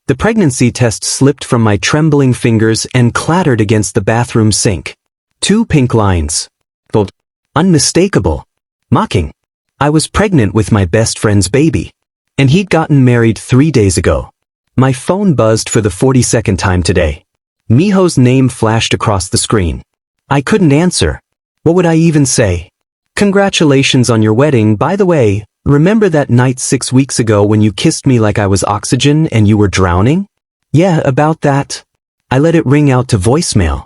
The pregnancy test slipped from my trembling fingers and clattered against the bathroom sink. 2 pink lines. Bold. Unmistakable. Mocking. I was pregnant with my best friend's baby. And he'd gotten married 3 days ago. My phone buzzed for the 42nd time today. Miho's name flashed across the screen. I couldn't answer. What would I even say? Congratulations on your wedding, by the way. Remember that night 6 weeks ago when you kissed me like I was oxygen and you were drowning? Yeah, about that. I let it ring out to voicemail.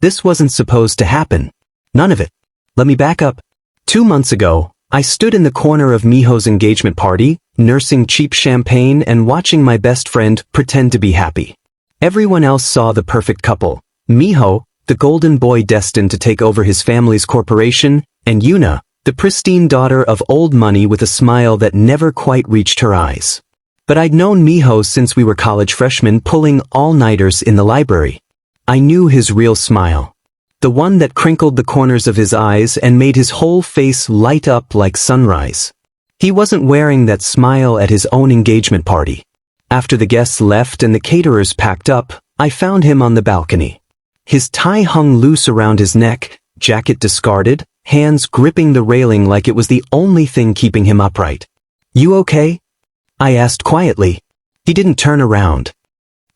This wasn't supposed to happen. None of it. Let me back up. 2 months ago, I stood in the corner of Miho's engagement party, nursing cheap champagne and watching my best friend pretend to be happy. Everyone else saw the perfect couple. Miho, the golden boy destined to take over his family's corporation, and Yuna, the pristine daughter of old money with a smile that never quite reached her eyes. But I'd known Miho since we were college freshmen pulling all-nighters in the library. I knew his real smile. The one that crinkled the corners of his eyes and made his whole face light up like sunrise. He wasn't wearing that smile at his own engagement party. After the guests left and the caterers packed up, I found him on the balcony. His tie hung loose around his neck, jacket discarded, hands gripping the railing like it was the only thing keeping him upright. You okay? I asked quietly. He didn't turn around.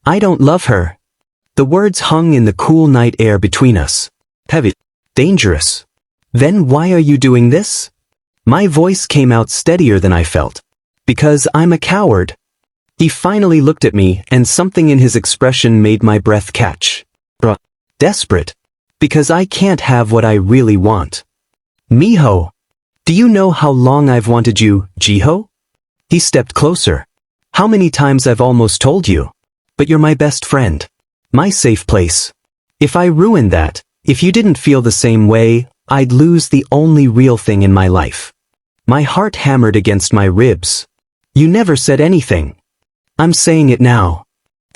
I don't love her. The words hung in the cool night air between us. Heavy. Dangerous. Then why are you doing this? My voice came out steadier than I felt. Because I'm a coward. He finally looked at me and something in his expression made my breath catch. Desperate. Because I can't have what I really want. Miho. Do you know how long I've wanted you, Jiho? He stepped closer. How many times I've almost told you. But you're my best friend. My safe place. If I ruined that, if you didn't feel the same way, I'd lose the only real thing in my life. My heart hammered against my ribs. You never said anything. I'm saying it now.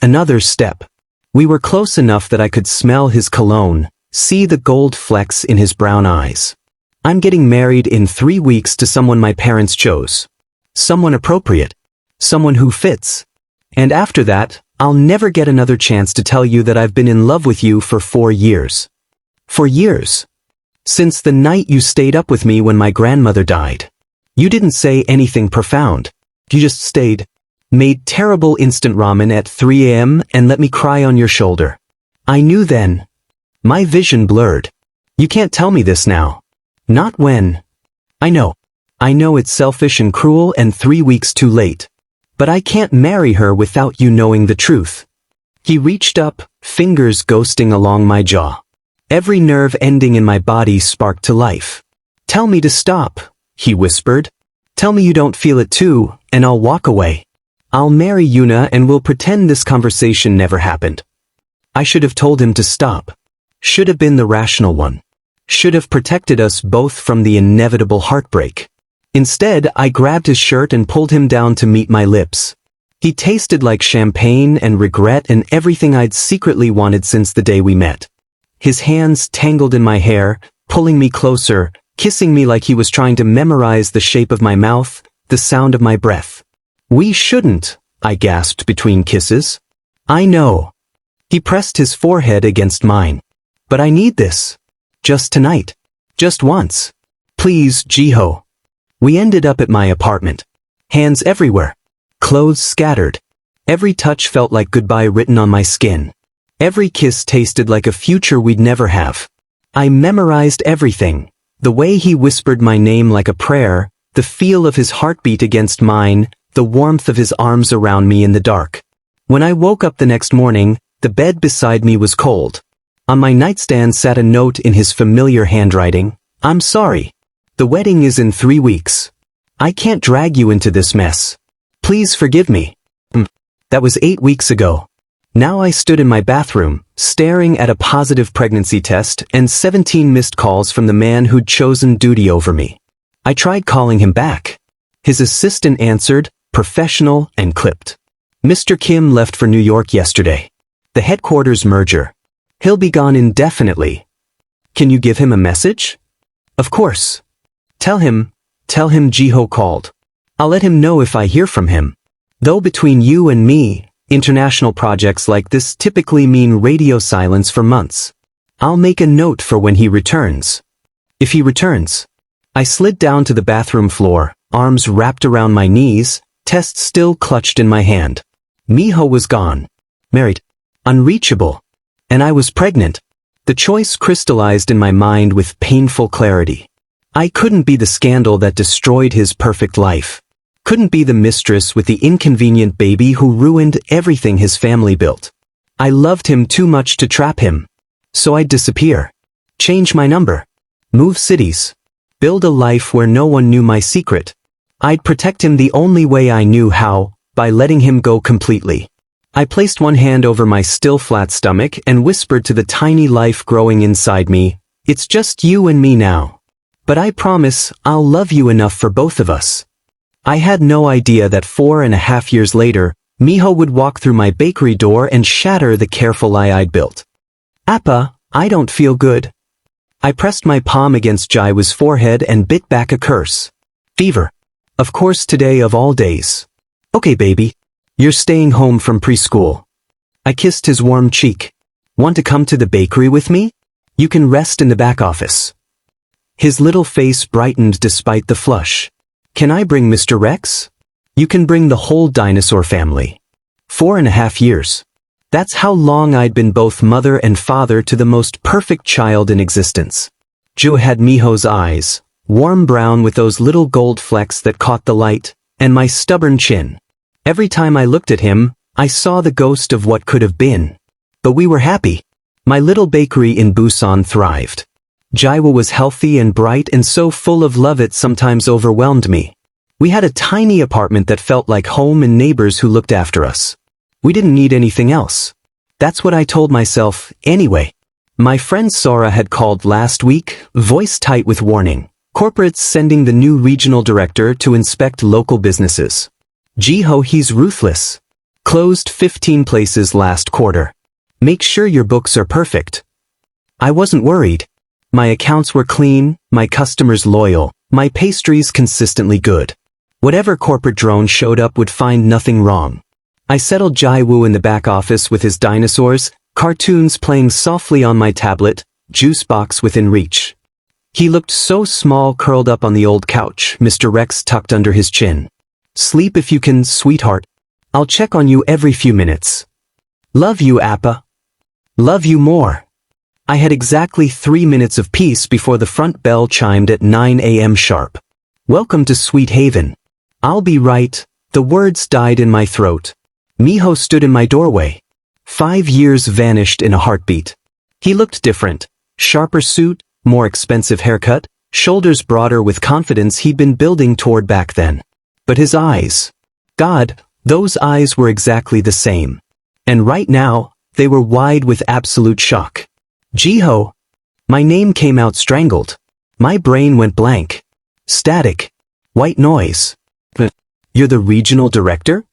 Another step. We were close enough that I could smell his cologne, see the gold flecks in his brown eyes. I'm getting married in 3 weeks to someone my parents chose. Someone appropriate. Someone who fits. And after that, I'll never get another chance to tell you that I've been in love with you for 4 years. 4 years. Since the night you stayed up with me when my grandmother died. You didn't say anything profound. You just stayed. Made terrible instant ramen at 3 a.m. and let me cry on your shoulder. I knew then. My vision blurred. You can't tell me this now. Not when. I know. I know it's selfish and cruel and 3 weeks too late. But I can't marry her without you knowing the truth. He reached up, fingers ghosting along my jaw. Every nerve ending in my body sparked to life. Tell me to stop, he whispered. Tell me you don't feel it too, and I'll walk away. I'll marry Yuna and we'll pretend this conversation never happened. I should have told him to stop. Should have been the rational one. Should have protected us both from the inevitable heartbreak. Instead, I grabbed his shirt and pulled him down to meet my lips. He tasted like champagne and regret and everything I'd secretly wanted since the day we met. His hands tangled in my hair, pulling me closer, kissing me like he was trying to memorize the shape of my mouth, the sound of my breath. We shouldn't, I gasped between kisses. I know. He pressed his forehead against mine. But I need this. Just tonight. Just once. Please, Jiho. We ended up at my apartment. Hands everywhere. Clothes scattered. Every touch felt like goodbye written on my skin. Every kiss tasted like a future we'd never have. I memorized everything. The way he whispered my name like a prayer, the feel of his heartbeat against mine, the warmth of his arms around me in the dark. When I woke up the next morning, the bed beside me was cold. On my nightstand sat a note in his familiar handwriting. I'm sorry. The wedding is in 3 weeks. I can't drag you into this mess. Please forgive me. That was 8 weeks ago. Now I stood in my bathroom, staring at a positive pregnancy test and 17 missed calls from the man who'd chosen duty over me. I tried calling him back. His assistant answered, professional and clipped. Mr. Kim left for New York yesterday. The headquarters merger. He'll be gone indefinitely. Can you give him a message? Of course. Tell him Jiho called. I'll let him know if I hear from him. Though between you and me, International projects like this typically mean radio silence for months. I'll make a note for when he returns. If he returns. I slid down to the bathroom floor, arms wrapped around my knees, test still clutched in my hand. Miho was gone. Married. Unreachable. And I was pregnant. The choice crystallized in my mind with painful clarity. I couldn't be the scandal that destroyed his perfect life. Couldn't be the mistress with the inconvenient baby who ruined everything his family built. I loved him too much to trap him. So I'd disappear. Change my number. Move cities. Build a life where no one knew my secret. I'd protect him the only way I knew how, by letting him go completely. I placed one hand over my still flat stomach and whispered to the tiny life growing inside me, "It's just you and me now. But I promise I'll love you enough for both of us." I had no idea that 4.5 years later, Miho would walk through my bakery door and shatter the careful lie I'd built. "Appa, I don't feel good." I pressed my palm against Jiwo's forehead and bit back a curse. "Fever. Of course, today of all days. Okay, baby. You're staying home from preschool." I kissed his warm cheek. "Want to come to the bakery with me? You can rest in the back office." His little face brightened despite the flush. "Can I bring Mr. Rex?" "You can bring the whole dinosaur family." 4.5 years. That's how long I'd been both mother and father to the most perfect child in existence. Jiho had Miho's eyes, warm brown with those little gold flecks that caught the light, and my stubborn chin. Every time I looked at him, I saw the ghost of what could have been. But we were happy. My little bakery in Busan thrived. Jiwo was healthy and bright and so full of love it sometimes overwhelmed me. We had a tiny apartment that felt like home and neighbors who looked after us. We didn't need anything else. That's what I told myself, anyway. My friend Sora had called last week, voice tight with warning. Corporates sending the new regional director to inspect local businesses. Jiho, he's ruthless. Closed 15 places last quarter. Make sure your books are perfect. I wasn't worried. My accounts were clean, my customers loyal, my pastries consistently good. Whatever corporate drone showed up would find nothing wrong. I settled Jiwo in the back office with his dinosaurs, cartoons playing softly on my tablet, juice box within reach. He looked so small curled up on the old couch, Mr. Rex tucked under his chin. "Sleep if you can, sweetheart. I'll check on you every few minutes." "Love you, Appa." "Love you more." I had exactly 3 minutes of peace before the front bell chimed at 9 a.m. sharp. "Welcome to Sweet Haven." "I'll be right." The words died in my throat. Miho stood in my doorway. 5 years vanished in a heartbeat. He looked different. Sharper suit, more expensive haircut, shoulders broader with confidence he'd been building toward back then. But his eyes. God, those eyes were exactly the same. And right now, they were wide with absolute shock. "Jiho." My name came out strangled. My brain went blank. Static. White noise. "You're the regional director?"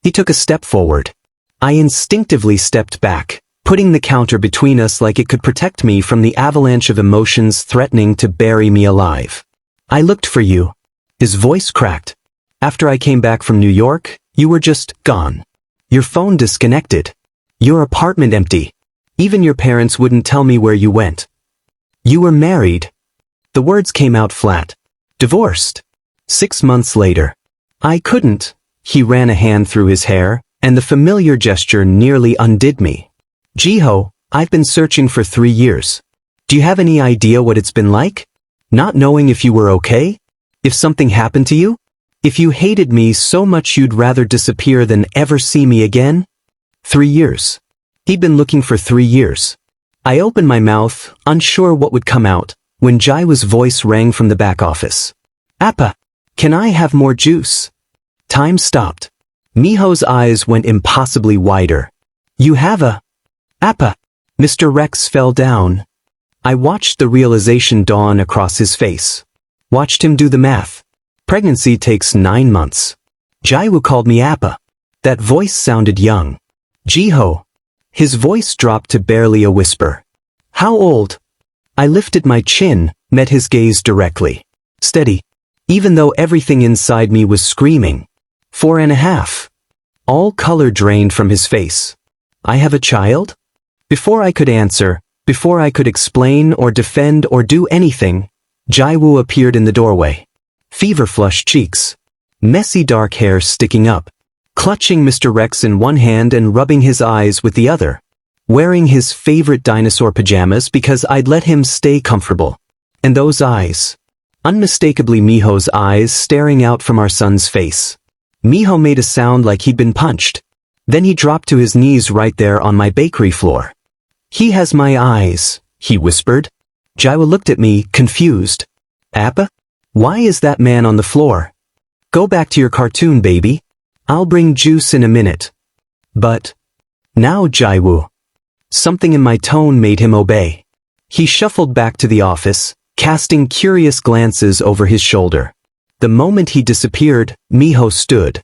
He took a step forward. I instinctively stepped back, putting the counter between us like it could protect me from the avalanche of emotions threatening to bury me alive. "I looked for you." His voice cracked. "After I came back from New York, you were just gone. Your phone disconnected. Your apartment empty. Even your parents wouldn't tell me where you went. You were married." The words came out flat. "Divorced." 6 months later. I couldn't. He ran a hand through his hair, and the familiar gesture nearly undid me. "Jiho, I've been searching for 3 years. Do you have any idea what it's been like? Not knowing if you were okay? If something happened to you? If you hated me so much you'd rather disappear than ever see me again?" 3 years. He'd been looking for 3 years. I opened my mouth, unsure what would come out, when Jiwo's voice rang from the back office. "Appa, can I have more juice?" Time stopped. Miho's eyes went impossibly wider. "You have a..." "Appa." Mr. Rex fell down. I watched the realization dawn across his face. Watched him do the math. Pregnancy takes 9 months. Jiwo called me Appa. That voice sounded young. "Jiho." His voice dropped to barely a whisper. "How old?" I lifted my chin, met his gaze directly. "Steady." Even though everything inside me was screaming. 4.5. All color drained from his face. I have a child? Before I could answer, before I could explain or defend or do anything, Jiho appeared in the doorway. Fever-flushed cheeks. Messy dark hair sticking up. Clutching Mr. Rex in one hand and rubbing his eyes with the other. Wearing his favorite dinosaur pajamas because I'd let him stay comfortable. And those eyes. Unmistakably Miho's eyes staring out from our son's face. Miho made a sound like he'd been punched. Then he dropped to his knees right there on my bakery floor. He has my eyes, he whispered. Jiho looked at me, confused. Appa? Why is that man on the floor? Go back to your cartoon, baby. I'll bring juice in a minute. But... Now, Jiho. Something in my tone made him obey. He shuffled back to the office, casting curious glances over his shoulder. The moment he disappeared, Miho stood.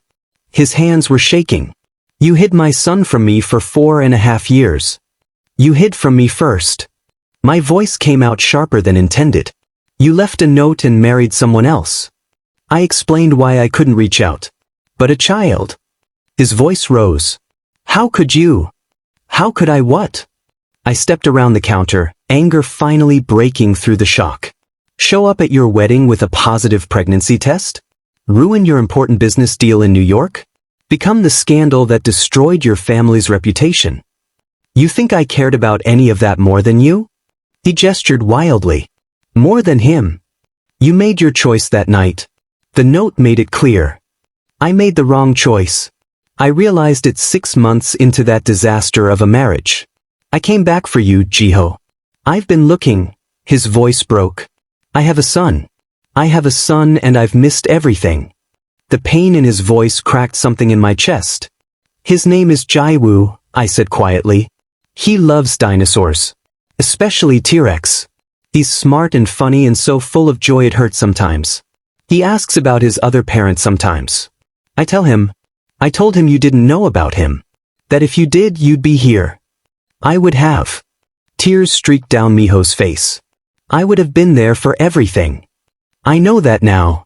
His hands were shaking. You hid my son from me for 4.5 years. You hid from me first. My voice came out sharper than intended. You left a note and married someone else. I explained why I couldn't reach out. But a child. His voice rose. How could you? How could I what? I stepped around the counter, anger finally breaking through the shock. Show up at your wedding with a positive pregnancy test? Ruin your important business deal in New York? Become the scandal that destroyed your family's reputation? You think I cared about any of that more than you? He gestured wildly. More than him. You made your choice that night. The note made it clear. I made the wrong choice. I realized it 6 months into that disaster of a marriage. I came back for you, Jiho. I've been looking. His voice broke. I have a son. I have a son and I've missed everything. The pain in his voice cracked something in my chest. His name is Jiho, I said quietly. He loves dinosaurs. Especially T-Rex. He's smart and funny and so full of joy it hurts sometimes. He asks about his other parents sometimes. I told him you didn't know about him. That if you did, you'd be here. I would have. Tears streaked down Miho's face. I would have been there for everything. I know that now.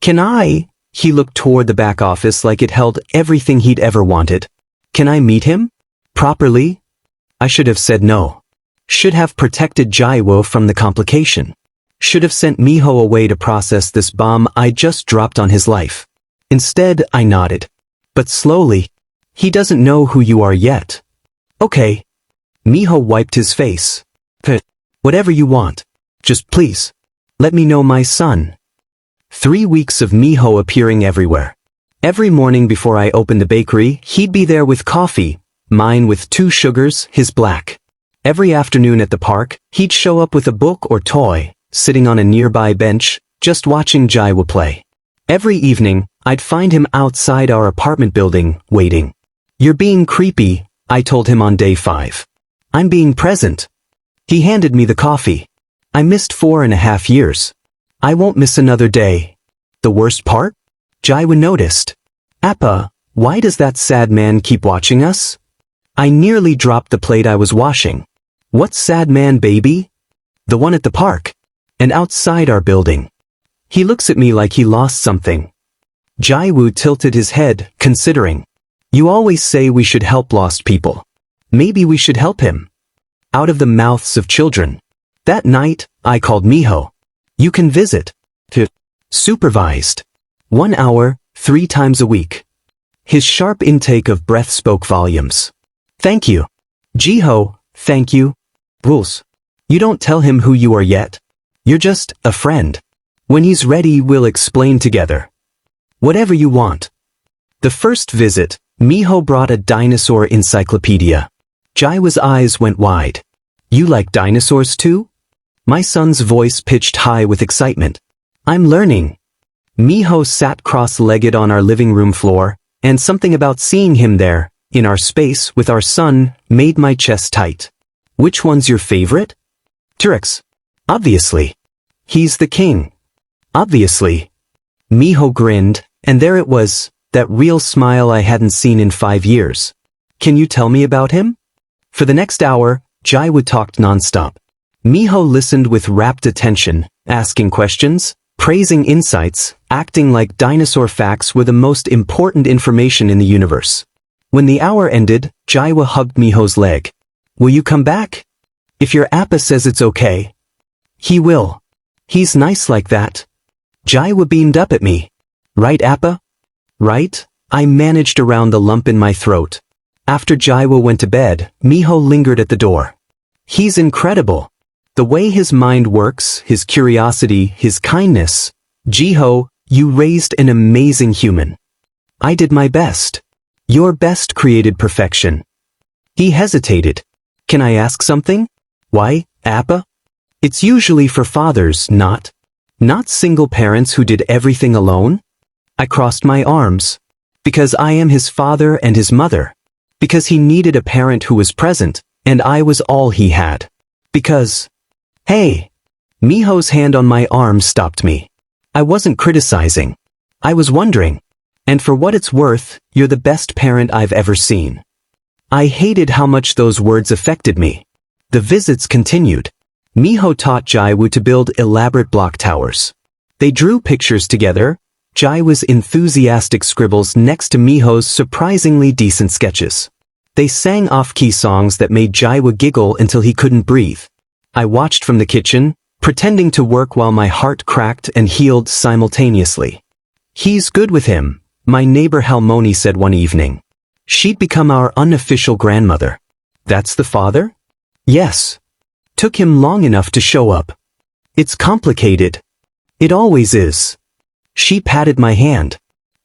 Can I? He looked toward the back office like it held everything he'd ever wanted. Can I meet him? Properly? I should have said no. Should have protected Jiho from the complication. Should have sent Miho away to process this bomb I just dropped on his life. Instead, I nodded. But slowly. He doesn't know who you are yet. Okay. Miho wiped his face. Whatever you want. Just please. Let me know my son. 3 weeks of Miho appearing everywhere. Every morning before I opened the bakery, he'd be there with coffee, mine with 2 sugars, his black. Every afternoon at the park, he'd show up with a book or toy, sitting on a nearby bench, just watching Jiho play. Every evening, I'd find him outside our apartment building, waiting. You're being creepy, I told him on day 5. I'm being present. He handed me the coffee. I missed 4.5 years. I won't miss another day. The worst part? Jiho noticed. Appa, why does that sad man keep watching us? I nearly dropped the plate I was washing. What sad man, baby? The one at the park. And outside our building. He looks at me like he lost something. Jiho tilted his head, considering. You always say we should help lost people. Maybe we should help him. Out of the mouths of children. That night, I called Miho. You can visit. Supervised. 1 hour, 3 times a week. His sharp intake of breath spoke volumes. Thank you. Jiho, thank you. Rules. You don't tell him who you are yet. You're just a friend. When he's ready, we'll explain together. Whatever you want. The first visit, Miho brought a dinosaur encyclopedia. Jiho's eyes went wide. You like dinosaurs too? My son's voice pitched high with excitement. I'm learning. Miho sat cross-legged on our living room floor, and something about seeing him there, in our space with our son, made my chest tight. Which one's your favorite? T-Rex. Obviously. He's the king. Obviously. Miho grinned, and there it was, that real smile I hadn't seen in 5 years. Can you tell me about him? For the next hour, Jiho talked nonstop. Miho listened with rapt attention, asking questions, praising insights, acting like dinosaur facts were the most important information in the universe. When the hour ended, Jiho hugged Miho's leg. Will you come back? If your appa says it's okay. He will. He's nice like that. Jiho beamed up at me. Right, appa? Right? I managed around the lump in my throat. After Jiho went to bed, Miho lingered at the door. He's incredible. The way his mind works, his curiosity, his kindness. Jiho, you raised an amazing human. I did my best. Your best created perfection. He hesitated. Can I ask something? Why, appa? It's usually for fathers, not single parents who did everything alone. I crossed my arms. Because I am his father and his mother. Because he needed a parent who was present, and I was all he had. Because... Hey! Miho's hand on my arm stopped me. I wasn't criticizing. I was wondering. And for what it's worth, you're the best parent I've ever seen. I hated how much those words affected me. The visits continued. Miho taught Jiho to build elaborate block towers. They drew pictures together, Jiho's enthusiastic scribbles next to Miho's surprisingly decent sketches. They sang off-key songs that made Jiho giggle until he couldn't breathe. I watched from the kitchen, pretending to work while my heart cracked and healed simultaneously. He's good with him, my neighbor Halmoni said one evening. She'd become our unofficial grandmother. That's the father? Yes. Took him long enough to show up. It's complicated. It always is. She patted my hand.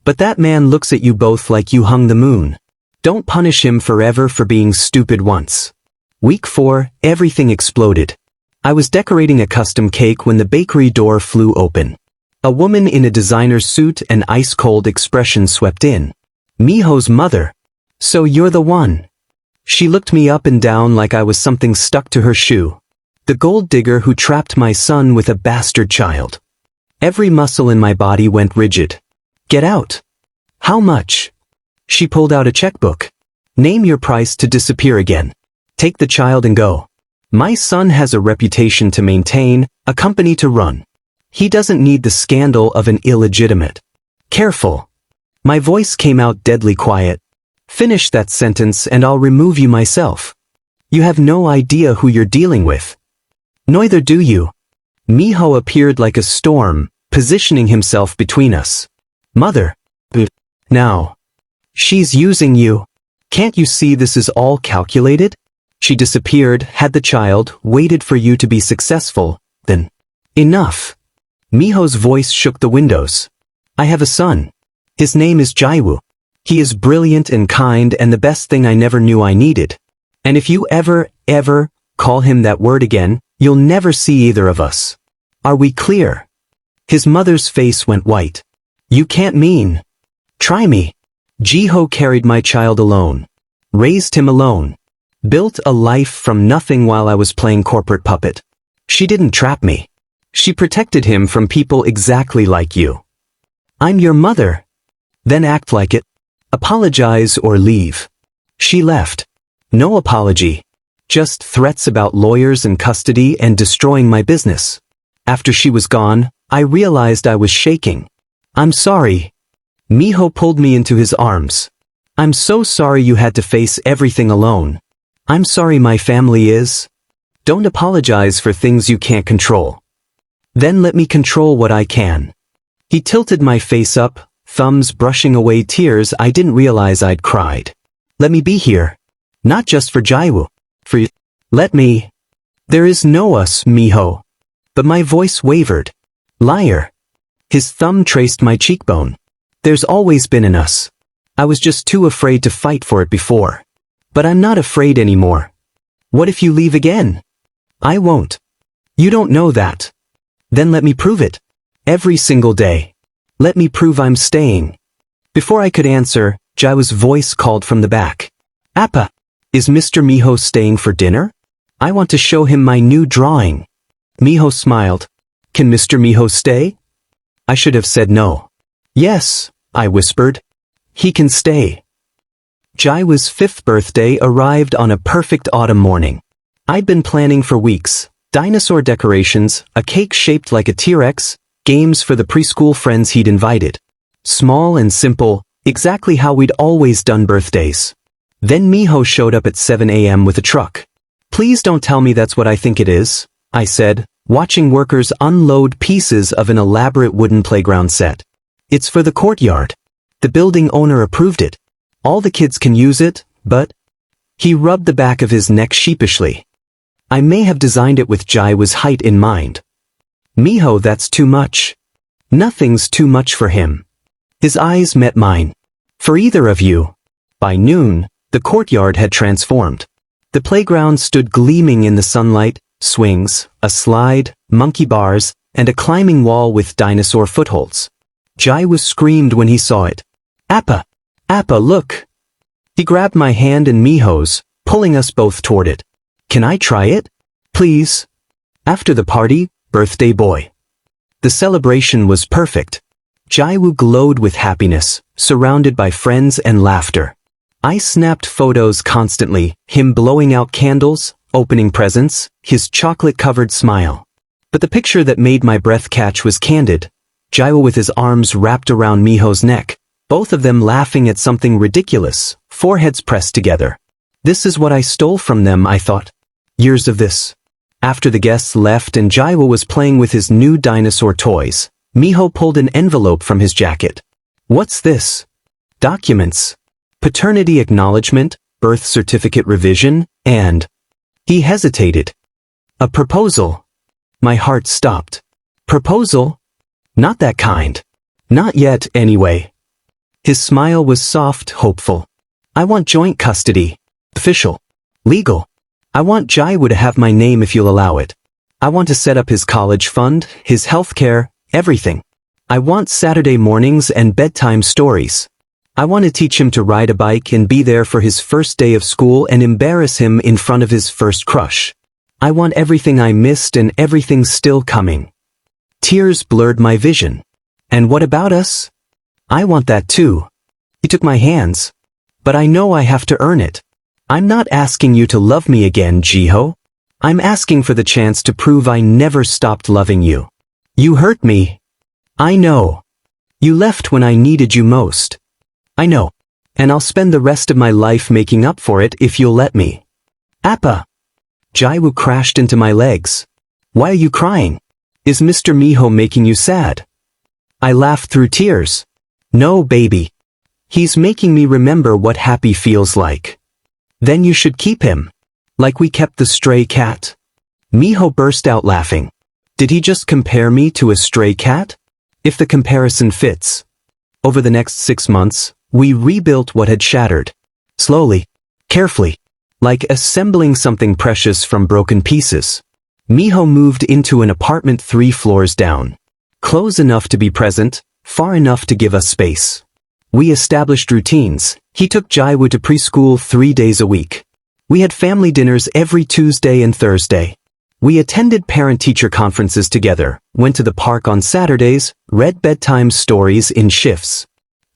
But that man looks at you both like you hung the moon. Don't punish him forever for being stupid once. Week 4, everything exploded. I was decorating a custom cake when the bakery door flew open. A woman in a designer suit and ice-cold expression swept in. Miho's mother. So you're the one. She looked me up and down like I was something stuck to her shoe. The gold digger who trapped my son with a bastard child. Every muscle in my body went rigid. Get out. How much? She pulled out a checkbook. Name your price to disappear again. Take the child and go. My son has a reputation to maintain, a company to run. He doesn't need the scandal of an illegitimate. Careful. My voice came out deadly quiet. Finish that sentence and I'll remove you myself. You have no idea who you're dealing with. Neither do you. Miho appeared like a storm, positioning himself between us. Mother. Now. She's using you. Can't you see this is all calculated? She disappeared, had the child, waited for you to be successful, then... Enough. Miho's voice shook the windows. I have a son. His name is Jiho. He is brilliant and kind and the best thing I never knew I needed. And if you ever call him that word again, you'll never see either of us. Are we clear? His mother's face went white. You can't mean. Try me. Jiho carried my child alone. Raised him alone. Built a life from nothing while I was playing corporate puppet. She didn't trap me. She protected him from people exactly like you. I'm your mother. Then act like it. Apologize or leave. She left. No apology. Just threats about lawyers and custody and destroying my business. After she was gone, I realized I was shaking. I'm sorry. Miho pulled me into his arms. I'm so sorry you had to face everything alone. I'm sorry my family is. Don't apologize for things you can't control. Then let me control what I can. He tilted my face up, thumbs brushing away tears I didn't realize I'd cried. Let me be here. Not just for Jiho. For you. Let me. There is no us, Miho. But my voice wavered. Liar. His thumb traced my cheekbone. There's always been an us. I was just too afraid to fight for it before. But I'm not afraid anymore. What if you leave again? I won't. You don't know that. Then let me prove it. Every single day. Let me prove I'm staying. Before I could answer, Jiho's voice called from the back. Appa, is Mr. Miho staying for dinner? I want to show him my new drawing. Miho smiled. Can Mr. Miho stay? I should have said no. Yes, I whispered. He can stay. Jiho's 5th birthday arrived on a perfect autumn morning. I'd been planning for weeks. Dinosaur decorations, a cake shaped like a T-Rex, games for the preschool friends he'd invited. Small and simple, exactly how we'd always done birthdays. Then Miho showed up at 7 a.m. with a truck. Please don't tell me that's what I think it is, I said, watching workers unload pieces of an elaborate wooden playground set. It's for the courtyard. The building owner approved it. All the kids can use it, but... He rubbed the back of his neck sheepishly. I may have designed it with Jiho's height in mind. Miho, that's too much. Nothing's too much for him. His eyes met mine. For either of you. By noon, the courtyard had transformed. The playground stood gleaming in the sunlight, swings, a slide, monkey bars, and a climbing wall with dinosaur footholds. Jiho screamed when he saw it. Appa! Appa, look! He grabbed my hand and Miho's, pulling us both toward it. Can I try it? Please? After the party, birthday boy. The celebration was perfect. Jiho glowed with happiness, surrounded by friends and laughter. I snapped photos constantly, him blowing out candles, opening presents, his chocolate-covered smile. But the picture that made my breath catch was candid. Jiho with his arms wrapped around Miho's neck, both of them laughing at something ridiculous, foreheads pressed together. This is what I stole from them, I thought. Years of this. After the guests left and Jiho was playing with his new dinosaur toys, Miho pulled an envelope from his jacket. What's this? Documents. Paternity acknowledgement, birth certificate revision, and... He hesitated. A proposal. My heart stopped. Proposal? Not that kind. Not yet, anyway. His smile was soft, hopeful. I want joint custody. Official. Legal. I want Jiho to have my name if you'll allow it. I want to set up his college fund, his healthcare, everything. I want Saturday mornings and bedtime stories. I want to teach him to ride a bike and be there for his first day of school and embarrass him in front of his first crush. I want everything I missed and everything's still coming. Tears blurred my vision. And what about us? I want that too. He took my hands. But I know I have to earn it. I'm not asking you to love me again, Jiho. I'm asking for the chance to prove I never stopped loving you. You hurt me. I know. You left when I needed you most. I know. And I'll spend the rest of my life making up for it if you'll let me. Appa. Jiho crashed into my legs. Why are you crying? Is Mr. Miho making you sad? I laughed through tears. No, baby. He's making me remember what happy feels like. Then you should keep him. Like we kept the stray cat. Miho burst out laughing. Did he just compare me to a stray cat? If the comparison fits. Over the next 6 months, we rebuilt what had shattered. Slowly. Carefully. Like assembling something precious from broken pieces. Miho moved into an apartment 3 floors down. Close enough to be present, far enough to give us space. We established routines. He took Jiho to preschool 3 days a week. We had family dinners every Tuesday and Thursday. We attended parent-teacher conferences together, went to the park on Saturdays, read bedtime stories in shifts.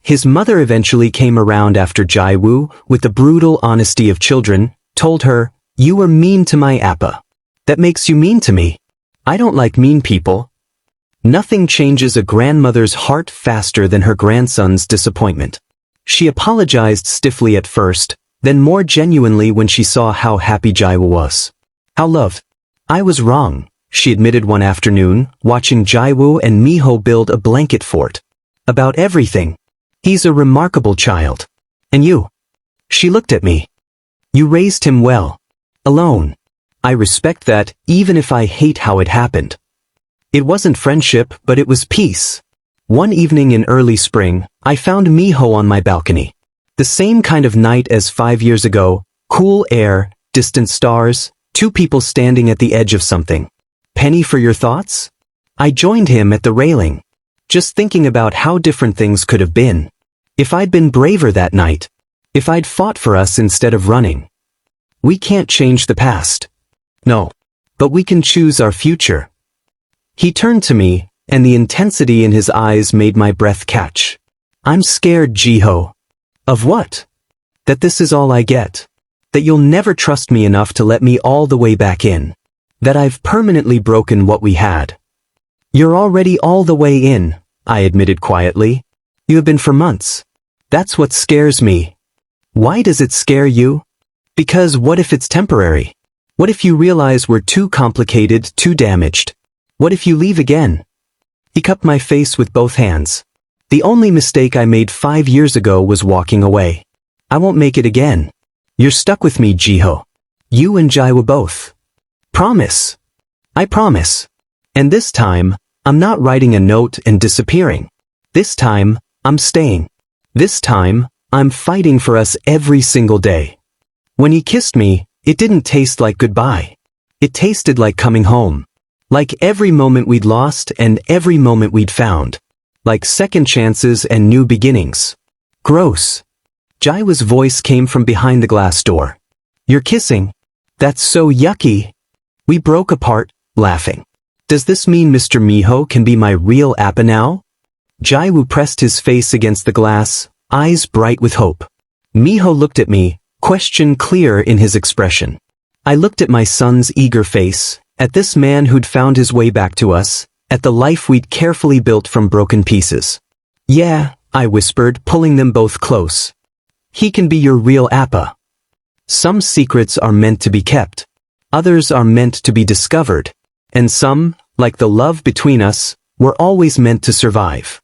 His mother eventually came around after Jiho, with the brutal honesty of children, told her, "You were mean to my Appa. That makes you mean to me. I don't like mean people." Nothing changes a grandmother's heart faster than her grandson's disappointment. She apologized stiffly at first, then more genuinely when she saw how happy Jiho was. How loved. I was wrong, she admitted one afternoon, watching Jiho and Miho build a blanket fort. About everything. He's a remarkable child. And you? She looked at me. You raised him well. Alone. I respect that, even if I hate how it happened. It wasn't friendship, but it was peace. One evening in early spring, I found Miho on my balcony. The same kind of night as 5 years ago, cool air, distant stars, 2 people standing at the edge of something. Penny for your thoughts? I joined him at the railing. Just thinking about how different things could have been. If I'd been braver that night. If I'd fought for us instead of running. We can't change the past. No. But we can choose our future. He turned to me, and the intensity in his eyes made my breath catch. I'm scared, Jiho. Of what? That this is all I get. That you'll never trust me enough to let me all the way back in. That I've permanently broken what we had. You're already all the way in, I admitted quietly. You have been for months. That's what scares me. Why does it scare you? Because what if it's temporary? What if you realize we're too complicated, too damaged? What if you leave again? He cupped my face with both hands. The only mistake I made 5 years ago was walking away. I won't make it again. You're stuck with me, Jiho. You and Jiho both. Promise. I promise. And this time, I'm not writing a note and disappearing. This time, I'm staying. This time, I'm fighting for us every single day. When he kissed me, it didn't taste like goodbye. It tasted like coming home. Like every moment we'd lost and every moment we'd found. Like second chances and new beginnings. Gross. Jiho's voice came from behind the glass door. You're kissing? That's so yucky. We broke apart, laughing. Does this mean Mr. Miho can be my real appa now? Jiho pressed his face against the glass, eyes bright with hope. Miho looked at me, question clear in his expression. I looked at my son's eager face, at this man who'd found his way back to us, at the life we'd carefully built from broken pieces. Yeah, I whispered, pulling them both close. He can be your real appa. Some secrets are meant to be kept. Others are meant to be discovered. And some, like the love between us, were always meant to survive.